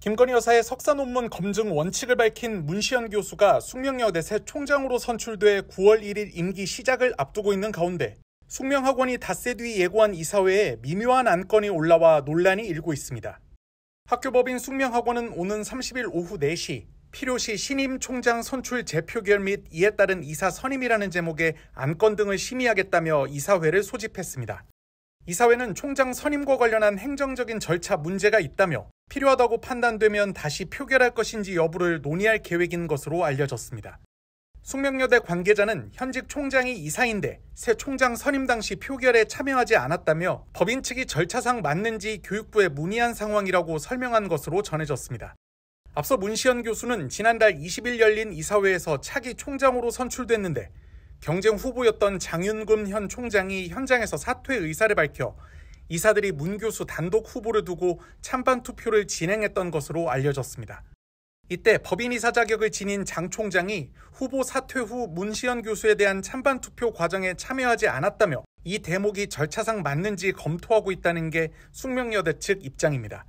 김건희 여사의 석사 논문 검증 원칙을 밝힌 문시현 교수가 숙명여대 새 총장으로 선출돼 9월 1일 임기 시작을 앞두고 있는 가운데 숙명학원이 닷새 뒤 예고한 이사회에 미묘한 안건이 올라와 논란이 일고 있습니다. 학교법인 숙명학원은 오는 30일 오후 4시 필요시 신임 총장 선출 재표결 및 이에 따른 이사 선임이라는 제목의 안건 등을 심의하겠다며 이사회를 소집했습니다. 이사회는 총장 선임과 관련한 행정적인 절차 문제가 있다며 필요하다고 판단되면 다시 표결할 것인지 여부를 논의할 계획인 것으로 알려졌습니다. 숙명여대 관계자는 현직 총장이 이사인데 새 총장 선임 당시 표결에 참여하지 않았다며 법인 측이 절차상 맞는지 교육부에 문의한 상황이라고 설명한 것으로 전해졌습니다. 앞서 문시현 교수는 지난달 20일 열린 이사회에서 차기 총장으로 선출됐는데 경쟁 후보였던 장윤금 현 총장이 현장에서 사퇴 의사를 밝혀 이사들이 문 교수 단독 후보를 두고 찬반 투표를 진행했던 것으로 알려졌습니다. 이때 법인이사 자격을 지닌 장 총장이 후보 사퇴 후 문시현 교수에 대한 찬반 투표 과정에 참여하지 않았다며 이 대목이 절차상 맞는지 검토하고 있다는 게 숙명여대 측 입장입니다.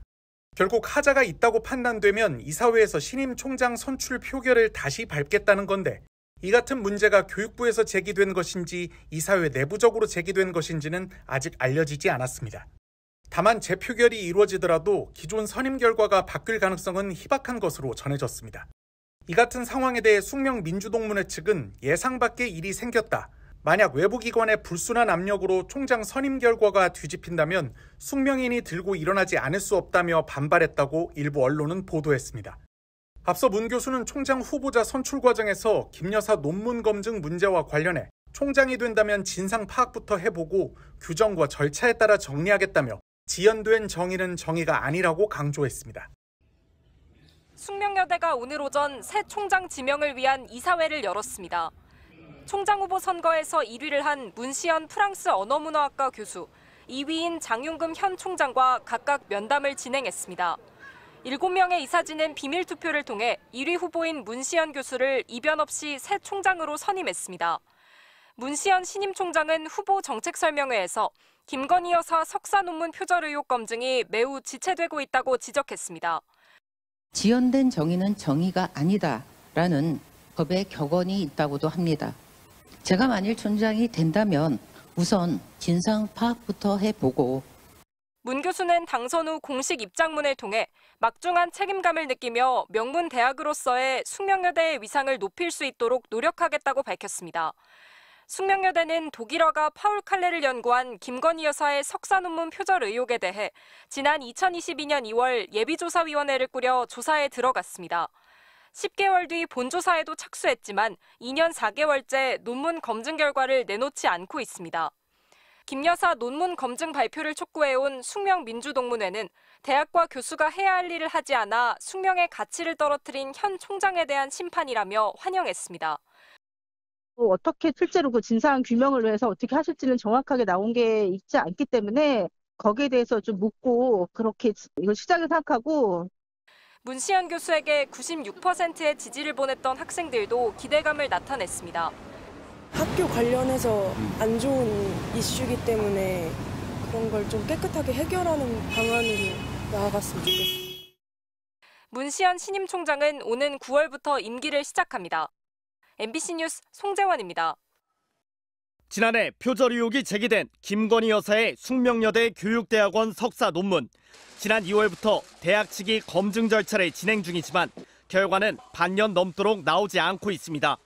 결국 하자가 있다고 판단되면 이사회에서 신임 총장 선출 표결을 다시 밟겠다는 건데 이 같은 문제가 교육부에서 제기된 것인지 이사회 내부적으로 제기된 것인지는 아직 알려지지 않았습니다. 다만 재표결이 이루어지더라도 기존 선임 결과가 바뀔 가능성은 희박한 것으로 전해졌습니다. 이 같은 상황에 대해 숙명민주동문회 측은 예상 밖의 일이 생겼다. 만약 외부기관의 불순한 압력으로 총장 선임 결과가 뒤집힌다면 숙명인이 들고 일어나지 않을 수 없다며 반발했다고 일부 언론은 보도했습니다. 앞서 문 교수는 총장 후보자 선출 과정에서 김 여사 논문 검증 문제와 관련해 총장이 된다면 진상 파악부터 해보고 규정과 절차에 따라 정리하겠다며 지연된 정의는 정의가 아니라고 강조했습니다. 숙명여대가 오늘 오전 새 총장 지명을 위한 이사회를 열었습니다. 총장 후보 선거에서 1위를 한 문시현 프랑스 언어문화학과 교수, 2위인 장윤금 현 총장과 각각 면담을 진행했습니다. 7명의 이사진은 비밀 투표를 통해 1위 후보인 문시현 교수를 이변 없이 새 총장으로 선임했습니다. 문시현 신임 총장은 후보 정책 설명회에서 김건희 여사 석사 논문 표절 의혹 검증이 매우 지체되고 있다고 지적했습니다. 지연된 정의는 정의가 아니다라는 법의 격언이 있다고도 합니다. 제가 만일 총장이 된다면 우선 진상 파악부터 해보고 문 교수는 당선 후 공식 입장문을 통해 막중한 책임감을 느끼며 명문 대학으로서의 숙명여대의 위상을 높일 수 있도록 노력하겠다고 밝혔습니다. 숙명여대는 독일어가 파울 칼레를 연구한 김건희 여사의 석사 논문 표절 의혹에 대해 지난 2022년 2월 예비조사위원회를 꾸려 조사에 들어갔습니다. 10개월 뒤 본조사에도 착수했지만 2년 4개월째 논문 검증 결과를 내놓지 않고 있습니다. 김 여사 논문 검증 발표를 촉구해온 숙명민주동문회는 대학과 교수가 해야 할 일을 하지 않아 숙명의 가치를 떨어뜨린 현 총장에 대한 심판이라며 환영했습니다. 어떻게 실제로 그 진상 규명을 위해서 어떻게 하실지는 정확하게 나온 게 있지 않기 때문에 거기에 대해서 좀 묻고 그렇게 이걸 시작을 생각하고 문시현 교수에게 96%의 지지를 보냈던 학생들도 기대감을 나타냈습니다. 학교 관련해서 안 좋은 이슈이기 때문에 그런 걸 좀 깨끗하게 해결하는 방안으로 나아갔으면 좋겠습니다. 문시현 신임 총장은 오는 9월부터 임기를 시작합니다. MBC 뉴스 송재원입니다. 지난해 표절 의혹이 제기된 김건희 여사의 숙명여대 교육대학원 석사 논문. 지난 2월부터 대학 측이 검증 절차를 진행 중이지만 결과는 반년 넘도록 나오지 않고 있습니다.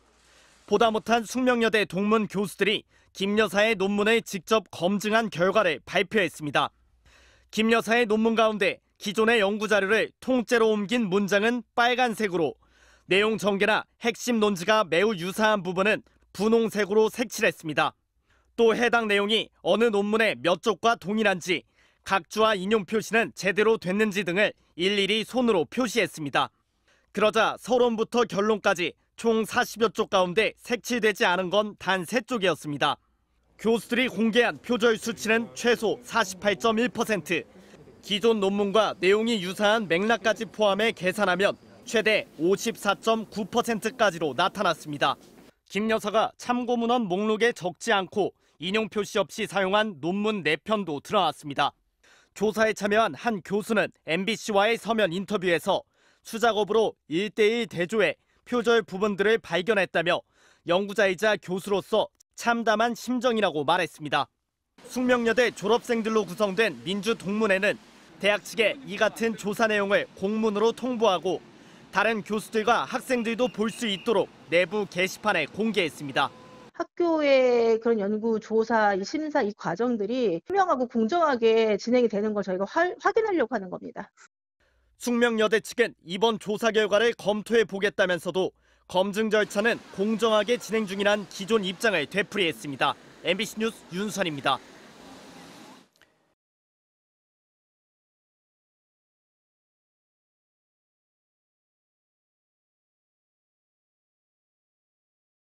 보다 못한 숙명여대 동문 교수들이 김 여사의 논문을 직접 검증한 결과를 발표했습니다. 김 여사의 논문 가운데 기존의 연구자료를 통째로 옮긴 문장은 빨간색으로, 내용 전개나 핵심 논지가 매우 유사한 부분은 분홍색으로 색칠했습니다. 또 해당 내용이 어느 논문의 몇 쪽과 동일한지, 각주와 인용 표시는 제대로 됐는지 등을 일일이 손으로 표시했습니다. 그러자 서론부터 결론까지 총 40여 쪽 가운데 색칠되지 않은 건 단 3쪽이었습니다. 교수들이 공개한 표절 수치는 최소 48.1%, 기존 논문과 내용이 유사한 맥락까지 포함해 계산하면 최대 54.9%까지로 나타났습니다. 김 여사가 참고문헌 목록에 적지 않고 인용 표시 없이 사용한 논문 4편도 드러났습니다. 조사에 참여한 한 교수는 MBC와의 서면 인터뷰에서 수작업으로 1:1 대조해 표절 부분들을 발견했다며 연구자이자 교수로서 참담한 심정이라고 말했습니다. 숙명여대 졸업생들로 구성된 민주동문회는 대학 측에 이 같은 조사 내용을 공문으로 통보하고 다른 교수들과 학생들도 볼 수 있도록 내부 게시판에 공개했습니다. 학교의 그런 연구, 조사, 이 심사 이 과정들이 투명하고 공정하게 진행이 되는 걸 저희가 확인하려고 하는 겁니다. 숙명여대 측은 이번 조사 결과를 검토해 보겠다면서도 검증 절차는 공정하게 진행 중이란 기존 입장을 되풀이했습니다. MBC 뉴스 윤선입니다.